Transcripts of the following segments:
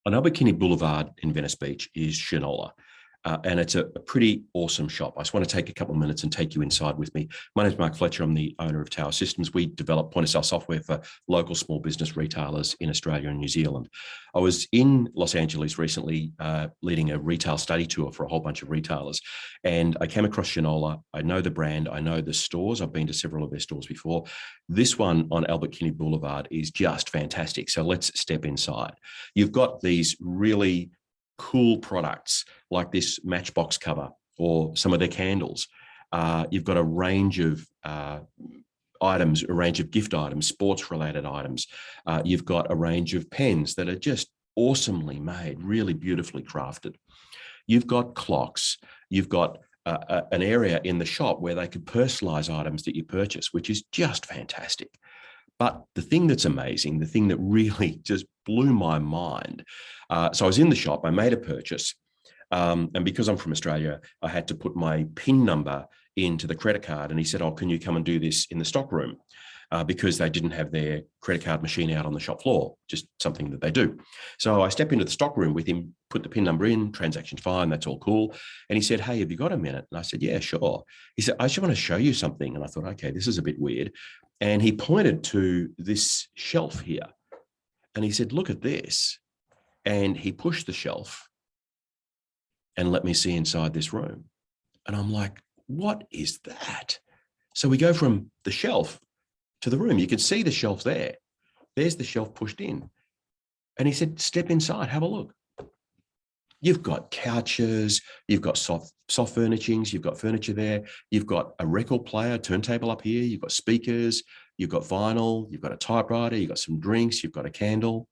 On Abbot Kinney Boulevard in Venice Beach is Shinola. And it's a pretty awesome shop. I just want to take a couple of minutes and take you inside with me. My name is Mark Fletcher. I'm the owner of Tower Systems. We develop point-of-sale software for local small business retailers in Australia and New Zealand. I was in Los Angeles recently leading a retail study tour for a whole bunch of retailers. And I came across Shinola. I know the brand. I know the stores. I've been to several of their stores before. This one on Abbot Kinney Boulevard is just fantastic. So let's step inside. You've got these really cool products like this matchbox cover or some of their candles. You've got a range of items, a range of gift items, sports related items. You've got a range of pens that are just awesomely made, really beautifully crafted. You've got clocks. You've got an area in the shop where they could personalize items that you purchase, which is just fantastic. But the thing that's amazing, the thing that really just blew my mind. So I was in the shop, I made a purchase. And because I'm from Australia, I had to put my PIN number into the credit card. And he said, oh, can you come and do this in the stock room? Because they didn't have their credit card machine out on the shop floor, just something that they do. So I step into the stock room with him, put the PIN number in, transaction's fine, that's all cool. And he said, hey, have you got a minute? And I said, yeah, sure. He said, I just want to show you something. And I thought, okay, this is a bit weird. And he pointed to this shelf here. And he said, look at this. And he pushed the shelf and let me see inside this room. And I'm like, what is that? So we go from the shelf to the room. You can see the shelf there. There's the shelf pushed in. And he said, step inside, have a look. You've got couches, you've got soft furnishings, you've got furniture there, you've got a record player, turntable up here, you've got speakers, you've got vinyl, you've got a typewriter, you've got some drinks, you've got a candle.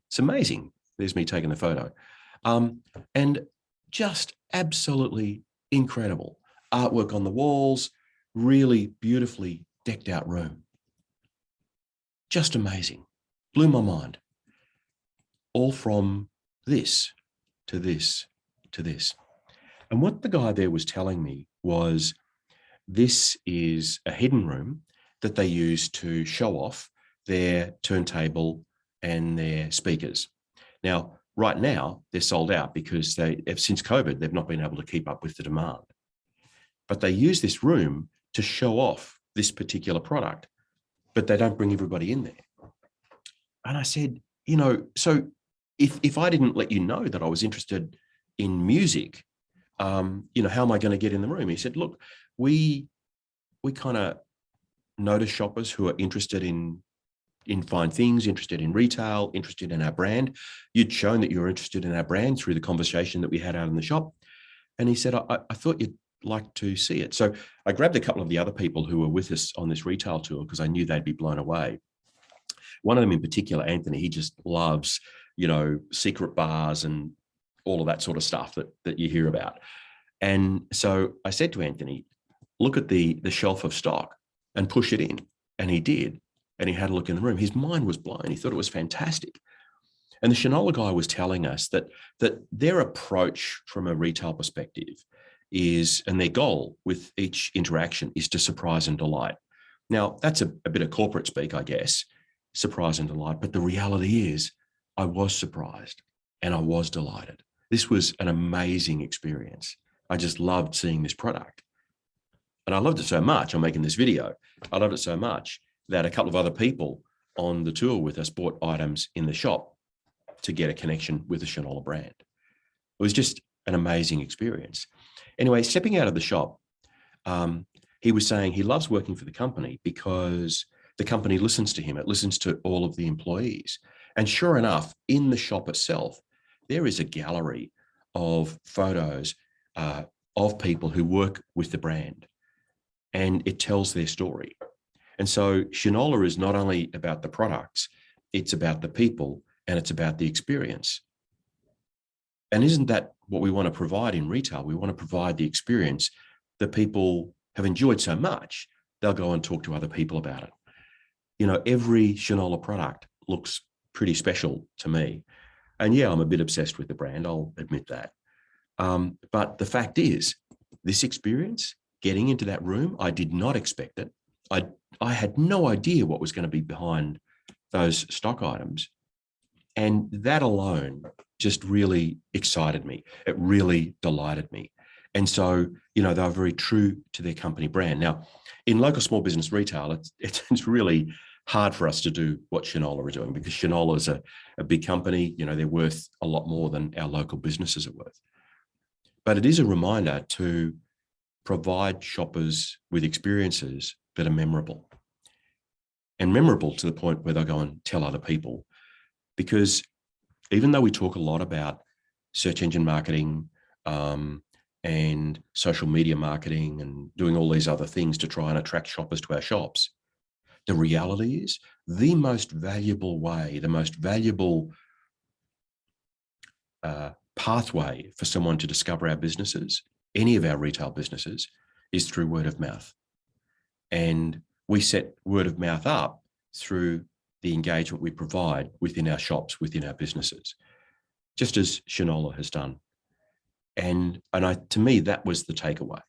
It's amazing. There's me taking the photo. And just absolutely incredible. Artwork on the walls, really beautifully decked out room. Just amazing. Blew my mind. All from this to this to this. And what the guy there was telling me was this is a hidden room that they use to show off their turntable and their speakers. Now, right now, they're sold out because since COVID, they've not been able to keep up with the demand. But they use this room to show off this particular product, but they don't bring everybody in there. And I said, so if I didn't let you know that I was interested in music, how am I going to get in the room? He said, look, we kind of notice shoppers who are interested in fine things, interested in retail, interested in our brand. You'd shown that you were interested in our brand through the conversation that we had out in the shop. And he said, I thought you'd like to see it. So I grabbed a couple of the other people who were with us on this retail tour because I knew they'd be blown away. One of them in particular, Anthony, he just loves, secret bars and all of that sort of stuff that you hear about. And so I said to Anthony, look at the shelf of stock and push it in. And he did. And he had a look in the room. His mind was blown. He thought it was fantastic. And the Shinola guy was telling us that their approach from a retail perspective is, and their goal with each interaction is to surprise and delight. Now, that's a bit of corporate speak, I guess, surprise and delight. But the reality is I was surprised and I was delighted. This was an amazing experience. I just loved seeing this product. And I loved it so much, I'm making this video, I loved it so much that a couple of other people on the tour with us bought items in the shop to get a connection with the Shinola brand. It was just an amazing experience. Anyway, stepping out of the shop, he was saying he loves working for the company because the company listens to him. It listens to all of the employees. And sure enough, in the shop itself, there is a gallery of photos of people who work with the brand, and it tells their story. And so Shinola is not only about the products, it's about the people and it's about the experience. And isn't that what we want to provide in retail? We want to provide the experience that people have enjoyed so much, they'll go and talk to other people about it. Every Shinola product looks pretty special to me. And yeah, I'm a bit obsessed with the brand, I'll admit that. But the fact is, this experience, getting into that room, I did not expect it. I had no idea what was going to be behind those stock items. And that alone just really excited me. It really delighted me. And so, they were very true to their company brand. Now, in local small business retail, it's really hard for us to do what Shinola are doing, because Shinola is a big company. They're worth a lot more than our local businesses are worth. But it is a reminder to provide shoppers with experiences that are memorable, and memorable to the point where they'll go and tell other people. Because even though we talk a lot about search engine marketing and social media marketing and doing all these other things to try and attract shoppers to our shops, the reality is the most valuable way, the most valuable pathway for someone to discover our businesses, any of our retail businesses, is through word of mouth. And we set word of mouth up through the engagement we provide within our shops, within our businesses, just as Shinola has done. And to me, that was the takeaway.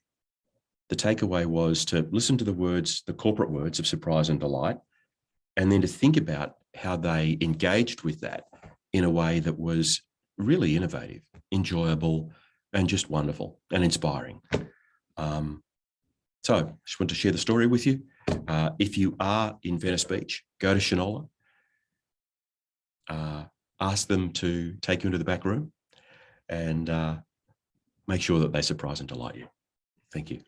The takeaway was to listen to the words, the corporate words of surprise and delight, and then to think about how they engaged with that in a way that was really innovative, enjoyable, and just wonderful and inspiring. So I just want to share the story with you. If you are in Venice Beach, go to Shinola. Ask them to take you into the back room, and make sure that they surprise and delight you. Thank you.